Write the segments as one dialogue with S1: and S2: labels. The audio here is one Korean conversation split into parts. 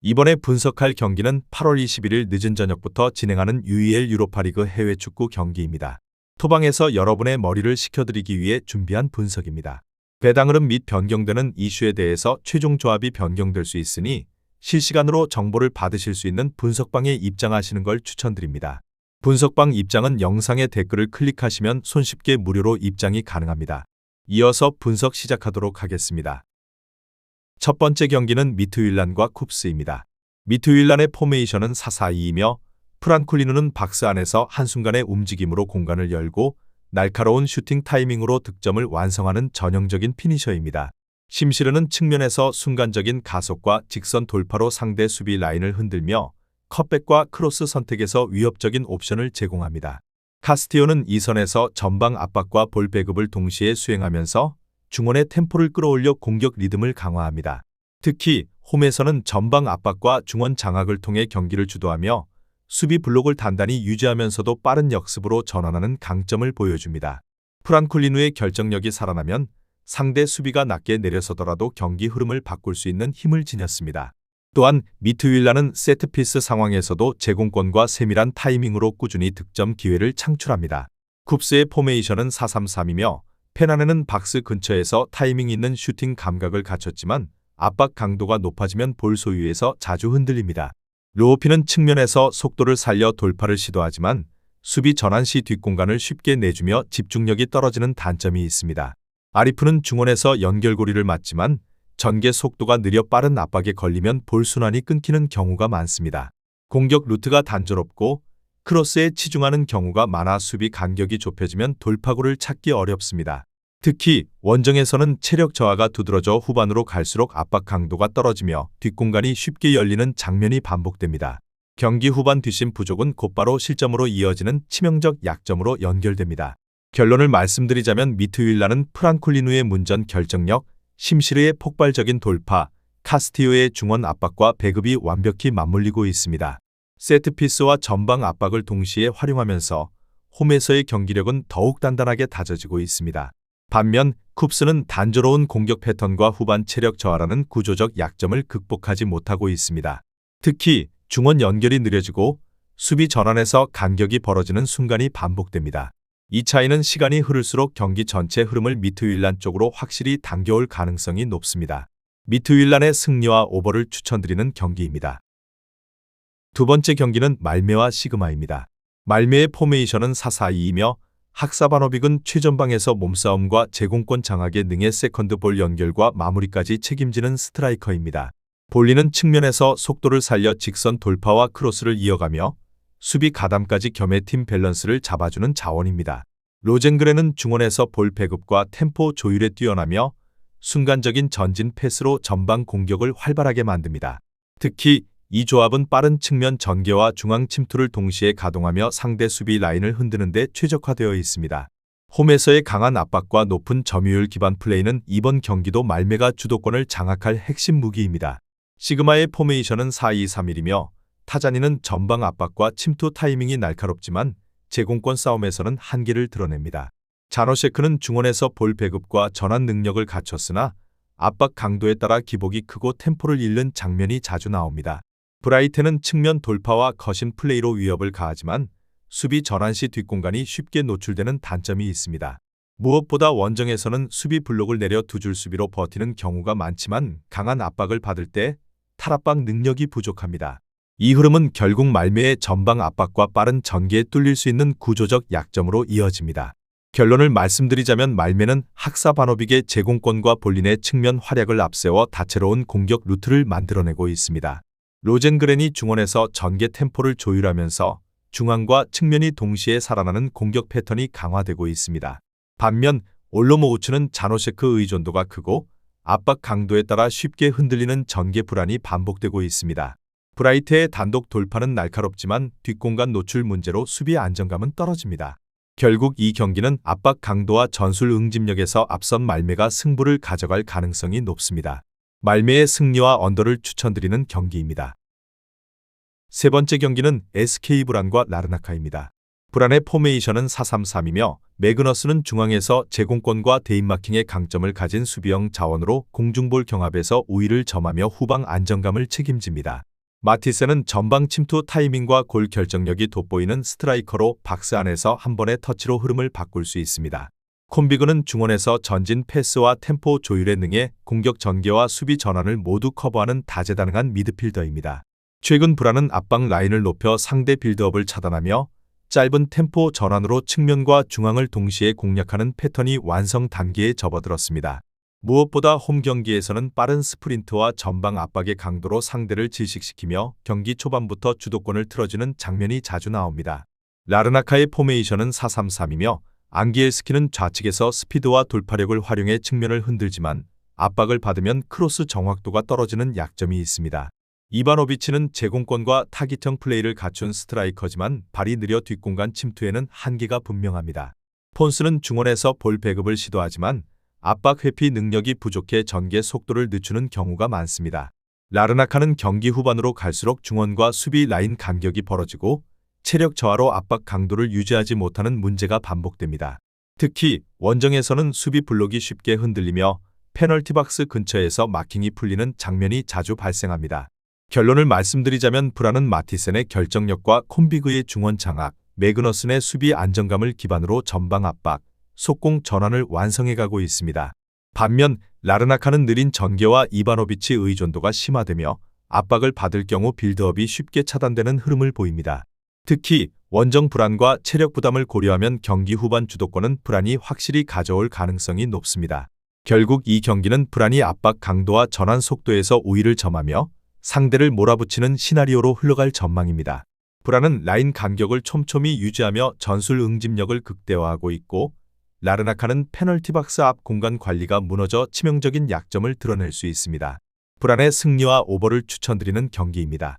S1: 이번에 분석할 경기는 8월 21일 늦은 저녁부터 진행하는 UEL 유로파리그 해외 축구 경기입니다. 토방에서 여러분의 머리를 식혀드리기 위해 준비한 분석입니다. 배당 흐름 및 변경되는 이슈에 대해서 최종 조합이 변경될 수 있으니 실시간으로 정보를 받으실 수 있는 분석방에 입장하시는 걸 추천드립니다. 분석방 입장은 영상의 댓글을 클릭하시면 손쉽게 무료로 입장이 가능합니다. 이어서 분석 시작하도록 하겠습니다. 첫 번째 경기는 미트윌란과 쿱스입니다. 미트윌란의 포메이션은 4-4-2이며 프란쿨리누는 박스 안에서 한순간의 움직임으로 공간을 열고 날카로운 슈팅 타이밍으로 득점을 완성하는 전형적인 피니셔입니다. 심시르는 측면에서 순간적인 가속과 직선 돌파로 상대 수비 라인을 흔들며 컷백과 크로스 선택에서 위협적인 옵션을 제공합니다. 카스티오는 이 선에서 전방 압박과 볼 배급을 동시에 수행하면서 중원의 템포를 끌어올려 공격 리듬을 강화합니다. 특히 홈에서는 전방 압박과 중원 장악을 통해 경기를 주도하며 수비 블록을 단단히 유지하면서도 빠른 역습으로 전환하는 강점을 보여줍니다. 프란쿨리누의 결정력이 살아나면 상대 수비가 낮게 내려서더라도 경기 흐름을 바꿀 수 있는 힘을 지녔습니다. 또한 미트윌란은 세트피스 상황에서도 제공권과 세밀한 타이밍으로 꾸준히 득점 기회를 창출합니다. 쿱스의 포메이션은 4-3-3이며 페난에는 박스 근처에서 타이밍 있는 슈팅 감각을 갖췄지만 압박 강도가 높아지면 볼 소유에서 자주 흔들립니다. 루오피는 측면에서 속도를 살려 돌파를 시도하지만 수비 전환 시 뒷공간을 쉽게 내주며 집중력이 떨어지는 단점이 있습니다. 아리프는 중원에서 연결고리를 맞지만 전개 속도가 느려 빠른 압박에 걸리면 볼 순환이 끊기는 경우가 많습니다. 공격 루트가 단조롭고 크로스에 치중하는 경우가 많아 수비 간격이 좁혀지면 돌파구를 찾기 어렵습니다. 특히 원정에서는 체력 저하가 두드러져 후반으로 갈수록 압박 강도가 떨어지며 뒷공간이 쉽게 열리는 장면이 반복됩니다. 경기 후반 뒷심 부족은 곧바로 실점으로 이어지는 치명적 약점으로 연결됩니다. 결론을 말씀드리자면 미트윌란은 프란쿨리누의 문전 결정력, 심시르의 폭발적인 돌파, 카스티오의 중원 압박과 배급이 완벽히 맞물리고 있습니다. 세트피스와 전방 압박을 동시에 활용하면서 홈에서의 경기력은 더욱 단단하게 다져지고 있습니다. 반면 쿱스는 단조로운 공격 패턴과 후반 체력 저하라는 구조적 약점을 극복하지 못하고 있습니다. 특히 중원 연결이 느려지고 수비 전환에서 간격이 벌어지는 순간이 반복됩니다. 이 차이는 시간이 흐를수록 경기 전체 흐름을 미트윌란 쪽으로 확실히 당겨올 가능성이 높습니다. 미트윌란의 승리와 오버를 추천드리는 경기입니다. 두 번째 경기는 말메와 시그마입니다. 말메의 포메이션은 4-4-2이며 학사바노빅은 최전방에서 몸싸움과 제공권 장악에 능해 세컨드 볼 연결과 마무리까지 책임지는 스트라이커입니다. 볼리는 측면에서 속도를 살려 직선 돌파와 크로스를 이어가며 수비 가담까지 겸해 팀 밸런스를 잡아주는 자원입니다. 로젠그렌은 중원에서 볼 배급과 템포 조율에 뛰어나며 순간적인 전진 패스로 전방 공격을 활발하게 만듭니다. 특히 이 조합은 빠른 측면 전개와 중앙 침투를 동시에 가동하며 상대 수비 라인을 흔드는 데 최적화되어 있습니다. 홈에서의 강한 압박과 높은 점유율 기반 플레이는 이번 경기도 말메가 주도권을 장악할 핵심 무기입니다. 시그마의 포메이션은 4-2-3-1이며 타자니는 전방 압박과 침투 타이밍이 날카롭지만 제공권 싸움에서는 한계를 드러냅니다. 자노셰크는 중원에서 볼 배급과 전환 능력을 갖췄으나 압박 강도에 따라 기복이 크고 템포를 잃는 장면이 자주 나옵니다. 브라이트는 측면 돌파와 거신 플레이로 위협을 가하지만 수비 전환 시 뒷공간이 쉽게 노출되는 단점이 있습니다. 무엇보다 원정에서는 수비 블록을 내려 두 줄 수비로 버티는 경우가 많지만 강한 압박을 받을 때 탈압박 능력이 부족합니다. 이 흐름은 결국 말메의 전방 압박과 빠른 전개에 뚫릴 수 있는 구조적 약점으로 이어집니다. 결론을 말씀드리자면 말메는 학사바노빅의 제공권과 볼린의 측면 활약을 앞세워 다채로운 공격 루트를 만들어내고 있습니다. 로젠그렌이 중원에서 전개 템포를 조율하면서 중앙과 측면이 동시에 살아나는 공격 패턴이 강화되고 있습니다. 반면 올로모우츠는 자노셰크 의존도가 크고 압박 강도에 따라 쉽게 흔들리는 전개 불안이 반복되고 있습니다. 브라이트의 단독 돌파는 날카롭지만 뒷공간 노출 문제로 수비 안정감은 떨어집니다. 결국 이 경기는 압박 강도와 전술 응집력에서 앞선 말메가 승부를 가져갈 가능성이 높습니다. 말메의 승리와 언더를 추천드리는 경기입니다. 세 번째 경기는 SK 브란과 라르나카입니다. 브란의 포메이션은 4-3-3이며 매그너스는 중앙에서 제공권과 대인마킹의 강점을 가진 수비형 자원으로 공중볼 경합에서 우위를 점하며 후방 안정감을 책임집니다. 마티세는 전방 침투 타이밍과 골 결정력이 돋보이는 스트라이커로 박스 안에서 한 번의 터치로 흐름을 바꿀 수 있습니다. 콤비그는 중원에서 전진 패스와 템포 조율에 능해 공격 전개와 수비 전환을 모두 커버하는 다재다능한 미드필더입니다. 최근 브라는 압박 라인을 높여 상대 빌드업을 차단하며 짧은 템포 전환으로 측면과 중앙을 동시에 공략하는 패턴이 완성 단계에 접어들었습니다. 무엇보다 홈 경기에서는 빠른 스프린트와 전방 압박의 강도로 상대를 질식시키며 경기 초반부터 주도권을 틀어주는 장면이 자주 나옵니다. 라르나카의 포메이션은 4-3-3이며 앙기엘스키는 좌측에서 스피드와 돌파력을 활용해 측면을 흔들지만 압박을 받으면 크로스 정확도가 떨어지는 약점이 있습니다. 이바노비치는 제공권과 타깃형 플레이를 갖춘 스트라이커지만 발이 느려 뒷공간 침투에는 한계가 분명합니다. 폰스는 중원에서 볼 배급을 시도하지만 압박 회피 능력이 부족해 전개 속도를 늦추는 경우가 많습니다. 라르나카는 경기 후반으로 갈수록 중원과 수비 라인 간격이 벌어지고 체력 저하로 압박 강도를 유지하지 못하는 문제가 반복됩니다. 특히 원정에서는 수비 블록이 쉽게 흔들리며 페널티 박스 근처에서 마킹이 풀리는 장면이 자주 발생합니다. 결론을 말씀드리자면 브라는 마티센의 결정력과 콤비그의 중원 장악, 매그너슨의 수비 안정감을 기반으로 전방 압박, 속공 전환을 완성해가고 있습니다. 반면 라르나카는 느린 전개와 이바노비치 의존도가 심화되며 압박을 받을 경우 빌드업이 쉽게 차단되는 흐름을 보입니다. 특히 원정 불안과 체력 부담을 고려하면 경기 후반 주도권은 브란이 확실히 가져올 가능성이 높습니다. 결국 이 경기는 브란이 압박 강도와 전환 속도에서 우위를 점하며 상대를 몰아붙이는 시나리오로 흘러갈 전망입니다. 브란은 라인 간격을 촘촘히 유지하며 전술 응집력을 극대화하고 있고 라르나카는 페널티 박스 앞 공간 관리가 무너져 치명적인 약점을 드러낼 수 있습니다. 브란의 승리와 오버를 추천드리는 경기입니다.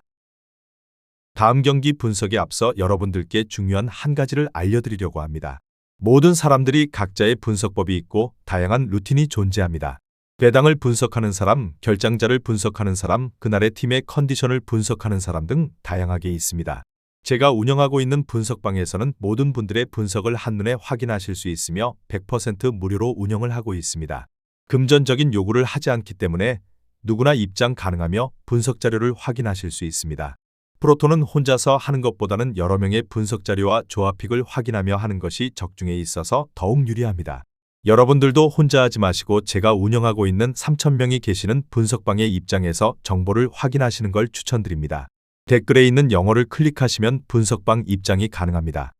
S1: 다음 경기 분석에 앞서 여러분들께 중요한 한 가지를 알려드리려고 합니다. 모든 사람들이 각자의 분석법이 있고 다양한 루틴이 존재합니다. 배당을 분석하는 사람, 결장자를 분석하는 사람, 그날의 팀의 컨디션을 분석하는 사람 등 다양하게 있습니다. 제가 운영하고 있는 분석방에서는 모든 분들의 분석을 한눈에 확인하실 수 있으며 100% 무료로 운영을 하고 있습니다. 금전적인 요구를 하지 않기 때문에 누구나 입장 가능하며 분석 자료를 확인하실 수 있습니다. 프로토는 혼자서 하는 것보다는 여러 명의 분석 자료와 조합픽을 확인하며 하는 것이 적중에 있어서 더욱 유리합니다. 여러분들도 혼자 하지 마시고 제가 운영하고 있는 3,000명이 계시는 분석방의 입장에서 정보를 확인하시는 걸 추천드립니다. 댓글에 있는 영어를 클릭하시면 분석방 입장이 가능합니다.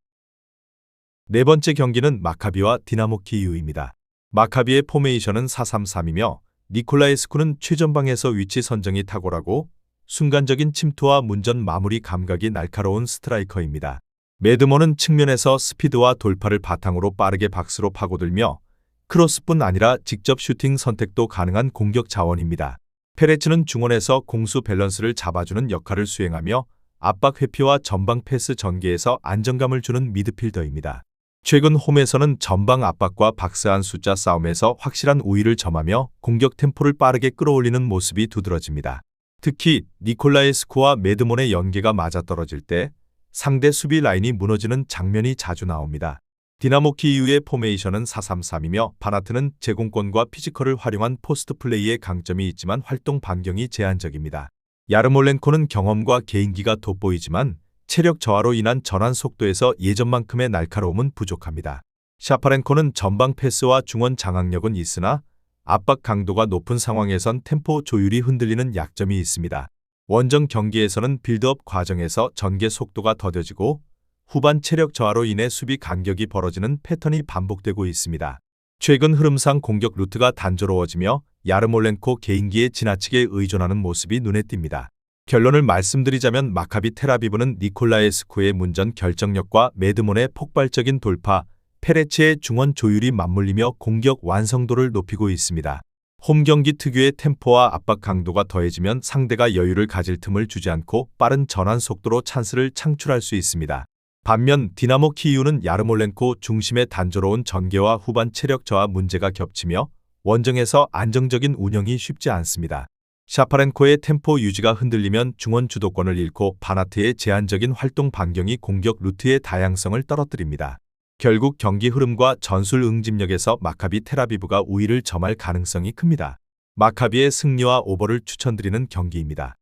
S1: 네 번째 경기는 마카비와 디나모 키이우입니다. 마카비의 포메이션은 4-3-3이며 니콜라에스쿠는 최전방에서 위치 선정이 탁월하고 순간적인 침투와 문전 마무리 감각이 날카로운 스트라이커입니다. 매드먼은 측면에서 스피드와 돌파를 바탕으로 빠르게 박스로 파고들며 크로스뿐 아니라 직접 슈팅 선택도 가능한 공격 자원입니다. 페레츠는 중원에서 공수 밸런스를 잡아주는 역할을 수행하며 압박 회피와 전방 패스 전개에서 안정감을 주는 미드필더입니다. 최근 홈에서는 전방 압박과 박스 안 숫자 싸움에서 확실한 우위를 점하며 공격 템포를 빠르게 끌어올리는 모습이 두드러집니다. 특히 니콜라에스쿠와 매드몬의 연계가 맞아떨어질 때 상대 수비 라인이 무너지는 장면이 자주 나옵니다. 디나모 키이우의 포메이션은 4-3-3이며 바나트는 제공권과 피지컬을 활용한 포스트 플레이의 강점이 있지만 활동 반경이 제한적입니다. 야르몰렌코는 경험과 개인기가 돋보이지만 체력 저하로 인한 전환 속도에서 예전만큼의 날카로움은 부족합니다. 샤파렌코는 전방 패스와 중원 장악력은 있으나 압박 강도가 높은 상황에선 템포 조율이 흔들리는 약점이 있습니다. 원정 경기에서는 빌드업 과정에서 전개 속도가 더뎌지고 후반 체력 저하로 인해 수비 간격이 벌어지는 패턴이 반복되고 있습니다. 최근 흐름상 공격 루트가 단조로워지며 야르몰렌코 개인기에 지나치게 의존하는 모습이 눈에 띕니다. 결론을 말씀드리자면 마카비 텔아비브는 니콜라에스쿠의 문전 결정력과 매드몬의 폭발적인 돌파, 페레츠의 중원 조율이 맞물리며 공격 완성도를 높이고 있습니다. 홈 경기 특유의 템포와 압박 강도가 더해지면 상대가 여유를 가질 틈을 주지 않고 빠른 전환 속도로 찬스를 창출할 수 있습니다. 반면 디나모 키이우는 야르몰렌코 중심의 단조로운 전개와 후반 체력 저하 문제가 겹치며 원정에서 안정적인 운영이 쉽지 않습니다. 샤파렌코의 템포 유지가 흔들리면 중원 주도권을 잃고 바나트의 제한적인 활동 반경이 공격 루트의 다양성을 떨어뜨립니다. 결국 경기 흐름과 전술 응집력에서 마카비 텔아비브가 우위를 점할 가능성이 큽니다. 마카비의 승리와 오버를 추천드리는 경기입니다.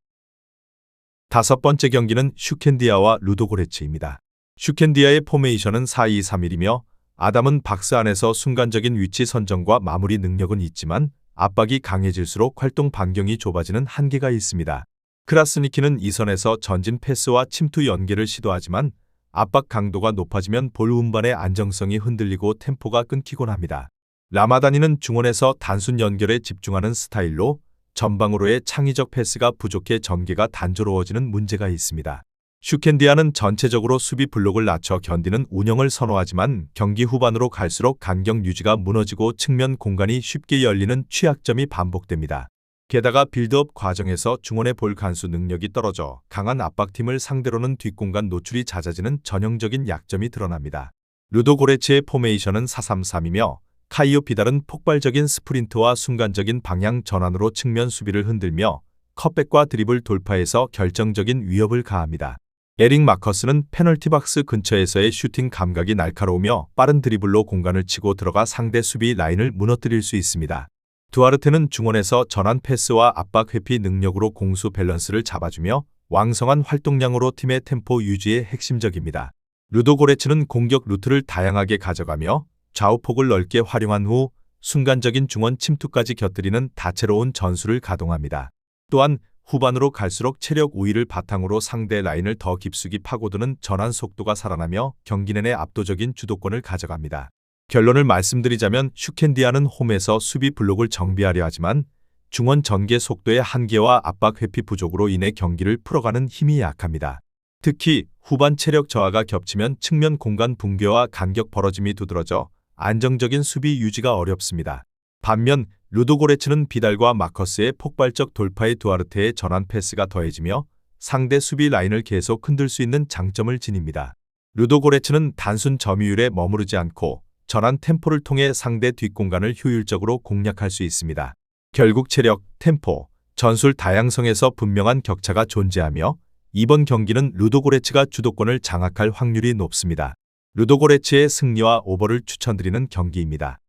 S1: 다섯 번째 경기는 슈켄디아와 루도고레츠입니다. 슈켄디아의 포메이션은 4-2-3-1이며 아담은 박스 안에서 순간적인 위치 선정과 마무리 능력은 있지만 압박이 강해질수록 활동 반경이 좁아지는 한계가 있습니다. 크라스니키는 이 선에서 전진 패스와 침투 연계를 시도하지만 압박 강도가 높아지면 볼 운반의 안정성이 흔들리고 템포가 끊기곤 합니다. 라마다니는 중원에서 단순 연결에 집중하는 스타일로 전방으로의 창의적 패스가 부족해 전개가 단조로워지는 문제가 있습니다. 슈켄디아는 전체적으로 수비 블록을 낮춰 견디는 운영을 선호하지만 경기 후반으로 갈수록 간격 유지가 무너지고 측면 공간이 쉽게 열리는 취약점이 반복됩니다. 게다가 빌드업 과정에서 중원의 볼 간수 능력이 떨어져 강한 압박팀을 상대로는 뒷공간 노출이 잦아지는 전형적인 약점이 드러납니다. 루도고레츠의 포메이션은 4-3-3이며 카이오 비달은 폭발적인 스프린트와 순간적인 방향 전환으로 측면 수비를 흔들며 컷백과 드리블 돌파에서 결정적인 위협을 가합니다. 에릭 마커스는 페널티 박스 근처에서의 슈팅 감각이 날카로우며 빠른 드리블로 공간을 치고 들어가 상대 수비 라인을 무너뜨릴 수 있습니다. 두아르테는 중원에서 전환 패스와 압박 회피 능력으로 공수 밸런스를 잡아주며 왕성한 활동량으로 팀의 템포 유지에 핵심적입니다. 루도고레츠는 공격 루트를 다양하게 가져가며 좌우폭을 넓게 활용한 후 순간적인 중원 침투까지 곁들이는 다채로운 전술을 가동합니다. 또한 후반으로 갈수록 체력 우위를 바탕으로 상대 라인을 더 깊숙이 파고드는 전환 속도가 살아나며 경기 내내 압도적인 주도권을 가져갑니다. 결론을 말씀드리자면 슈켄디아는 홈에서 수비 블록을 정비하려 하지만 중원 전개 속도의 한계와 압박 회피 부족으로 인해 경기를 풀어가는 힘이 약합니다. 특히 후반 체력 저하가 겹치면 측면 공간 붕괴와 간격 벌어짐이 두드러져 안정적인 수비 유지가 어렵습니다. 반면 루도고레츠는 비달과 마커스의 폭발적 돌파에 두아르테의 전환 패스가 더해지며 상대 수비 라인을 계속 흔들 수 있는 장점을 지닙니다. 루도고레츠는 단순 점유율에 머무르지 않고 전환 템포를 통해 상대 뒷공간을 효율적으로 공략할 수 있습니다. 결국 체력, 템포, 전술 다양성에서 분명한 격차가 존재하며 이번 경기는 루도고레츠가 주도권을 장악할 확률이 높습니다. 루도고레츠의 승리와 오버를 추천드리는 경기입니다.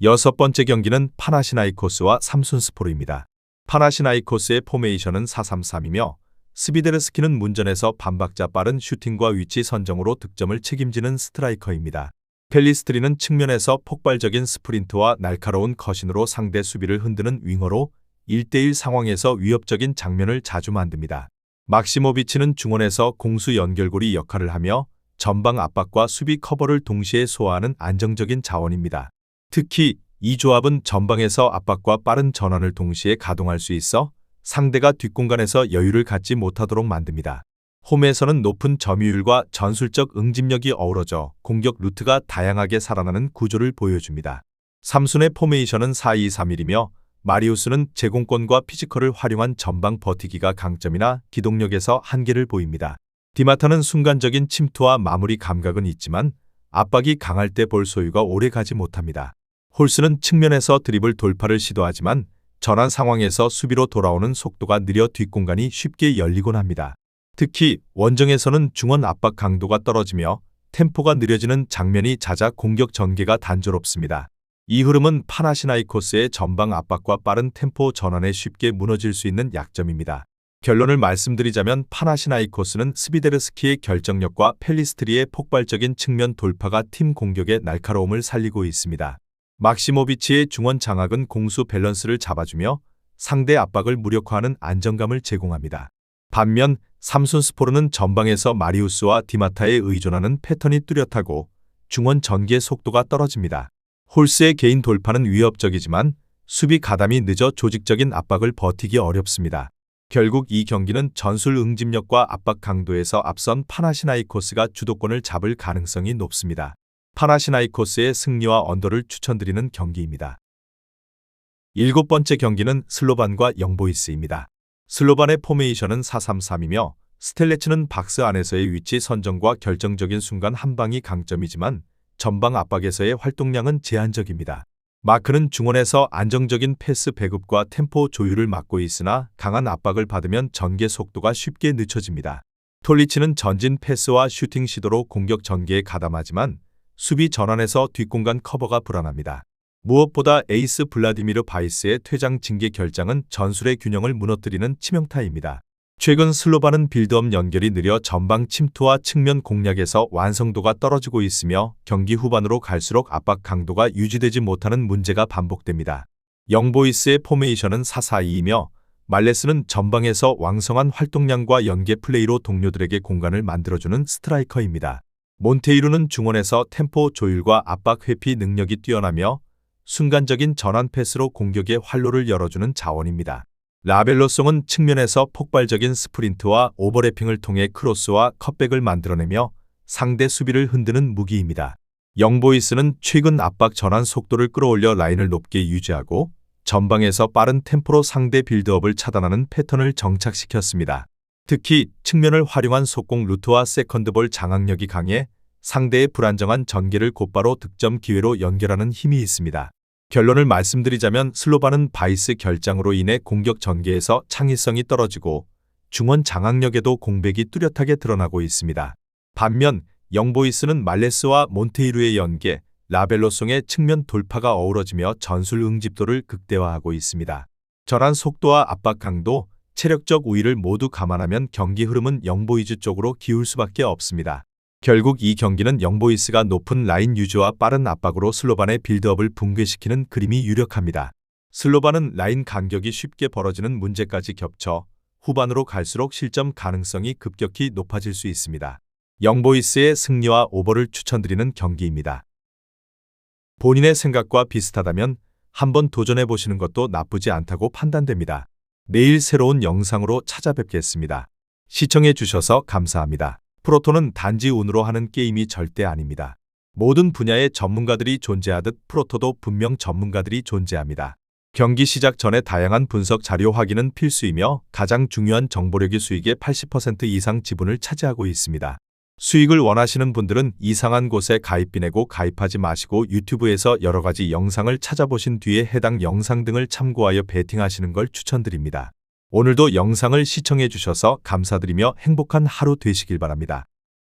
S1: 여섯 번째 경기는 파나시나이코스와 삼순스포르입니다. 파나시나이코스의 포메이션은 4-3-3이며 스비데르스키는 문전에서 반박자 빠른 슈팅과 위치 선정으로 득점을 책임지는 스트라이커입니다. 펠리스트리는 측면에서 폭발적인 스프린트와 날카로운 컷신으로 상대 수비를 흔드는 윙어로 1대1 상황에서 위협적인 장면을 자주 만듭니다. 막시모비치는 중원에서 공수 연결고리 역할을 하며 전방 압박과 수비 커버를 동시에 소화하는 안정적인 자원입니다. 특히 이 조합은 전방에서 압박과 빠른 전환을 동시에 가동할 수 있어 상대가 뒷공간에서 여유를 갖지 못하도록 만듭니다. 홈에서는 높은 점유율과 전술적 응집력이 어우러져 공격 루트가 다양하게 살아나는 구조를 보여줍니다. 삼순의 포메이션은 4-2-3-1이며 마리우스는 제공권과 피지컬을 활용한 전방 버티기가 강점이나 기동력에서 한계를 보입니다. 디마타는 순간적인 침투와 마무리 감각은 있지만 압박이 강할 때 볼 소유가 오래 가지 못합니다. 홀스는 측면에서 드리블 돌파를 시도하지만 전환 상황에서 수비로 돌아오는 속도가 느려 뒷공간이 쉽게 열리곤 합니다. 특히 원정에서는 중원 압박 강도가 떨어지며 템포가 느려지는 장면이 잦아 공격 전개가 단조롭습니다. 이 흐름은 파나시나이코스의 전방 압박과 빠른 템포 전환에 쉽게 무너질 수 있는 약점입니다. 결론을 말씀드리자면 파나시나이코스는 스비데르스키의 결정력과 펠리스트리의 폭발적인 측면 돌파가 팀 공격의 날카로움을 살리고 있습니다. 막시모비치의 중원 장악은 공수 밸런스를 잡아주며 상대 압박을 무력화하는 안정감을 제공합니다. 반면 삼순스포르는 전방에서 마리우스와 디마타에 의존하는 패턴이 뚜렷하고 중원 전개 속도가 떨어집니다. 홀스의 개인 돌파는 위협적이지만 수비 가담이 늦어 조직적인 압박을 버티기 어렵습니다. 결국 이 경기는 전술 응집력과 압박 강도에서 앞선 파나시나이코스가 주도권을 잡을 가능성이 높습니다. 파나시나이코스의 승리와 언더를 추천드리는 경기입니다. 일곱 번째 경기는 슬로반과 영보이스입니다. 슬로반의 포메이션은 4-3-3이며 스텔레츠는 박스 안에서의 위치 선정과 결정적인 순간 한 방이 강점이지만 전방 압박에서의 활동량은 제한적입니다. 마크는 중원에서 안정적인 패스 배급과 템포 조율을 맡고 있으나 강한 압박을 받으면 전개 속도가 쉽게 늦춰집니다. 톨리치는 전진 패스와 슈팅 시도로 공격 전개에 가담하지만 수비 전환에서 뒷공간 커버가 불안합니다. 무엇보다 에이스 블라디미르 바이스의 퇴장 징계 결장은 전술의 균형을 무너뜨리는 치명타입니다. 최근 슬로바는 빌드업 연결이 느려 전방 침투와 측면 공략에서 완성도가 떨어지고 있으며 경기 후반으로 갈수록 압박 강도가 유지되지 못하는 문제가 반복됩니다. 영보이스의 포메이션은 4-4-2이며 말레스는 전방에서 왕성한 활동량과 연계 플레이로 동료들에게 공간을 만들어주는 스트라이커입니다. 몬테이루는 중원에서 템포 조율과 압박 회피 능력이 뛰어나며 순간적인 전환 패스로 공격의 활로를 열어주는 자원입니다. 라벨로송은 측면에서 폭발적인 스프린트와 오버래핑을 통해 크로스와 컷백을 만들어내며 상대 수비를 흔드는 무기입니다. 영보이스는 최근 압박 전환 속도를 끌어올려 라인을 높게 유지하고 전방에서 빠른 템포로 상대 빌드업을 차단하는 패턴을 정착시켰습니다. 특히 측면을 활용한 속공 루트와 세컨드볼 장악력이 강해 상대의 불안정한 전개를 곧바로 득점 기회로 연결하는 힘이 있습니다. 결론을 말씀드리자면 슬로바는 바이스 결장으로 인해 공격 전개에서 창의성이 떨어지고 중원 장악력에도 공백이 뚜렷하게 드러나고 있습니다. 반면 영보이스는 말레스와 몬테이루의 연계, 라벨로송의 측면 돌파가 어우러지며 전술 응집도를 극대화하고 있습니다. 전환 속도와 압박 강도, 체력적 우위를 모두 감안하면 경기 흐름은 영보이즈 쪽으로 기울 수밖에 없습니다. 결국 이 경기는 영보이스가 높은 라인 유지와 빠른 압박으로 슬로반의 빌드업을 붕괴시키는 그림이 유력합니다. 슬로반은 라인 간격이 쉽게 벌어지는 문제까지 겹쳐 후반으로 갈수록 실점 가능성이 급격히 높아질 수 있습니다. 영보이스의 승리와 오버를 추천드리는 경기입니다. 본인의 생각과 비슷하다면 한번 도전해보시는 것도 나쁘지 않다고 판단됩니다. 내일 새로운 영상으로 찾아뵙겠습니다. 시청해주셔서 감사합니다. 프로토는 단지 운으로 하는 게임이 절대 아닙니다. 모든 분야의 전문가들이 존재하듯 프로토도 분명 전문가들이 존재합니다. 경기 시작 전에 다양한 분석 자료 확인은 필수이며 가장 중요한 정보력이 수익의 80% 이상 지분을 차지하고 있습니다. 수익을 원하시는 분들은 이상한 곳에 가입비 내고 가입하지 마시고 유튜브에서 여러 가지 영상을 찾아보신 뒤에 해당 영상 등을 참고하여 베팅하시는 걸 추천드립니다. 오늘도 영상을 시청해 주셔서 감사드리며 행복한 하루 되시길 바랍니다.